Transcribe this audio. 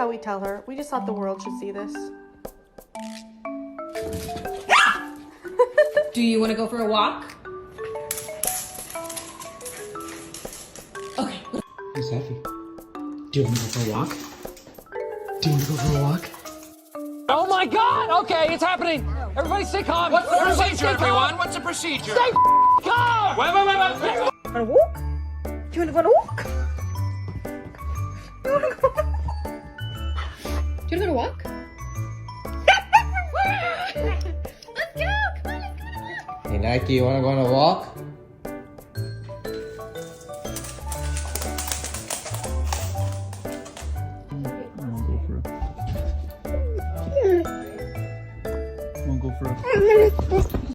how we tell her. We just thought the world should see this. Do you want to go for a walk? Okay. Hey, Safi. Do you want to go for a walk? Do you want to go for a walk? Oh my God! Okay, it's happening. Everybody stay calm. What's the Everybody procedure, stay calm. everyone? What's the procedure? Stay calm. Wait. Want to walk? Do you want to go on a walk? You want to go? Do you want to go to walk? Hey, Nike, you want to go on a walk?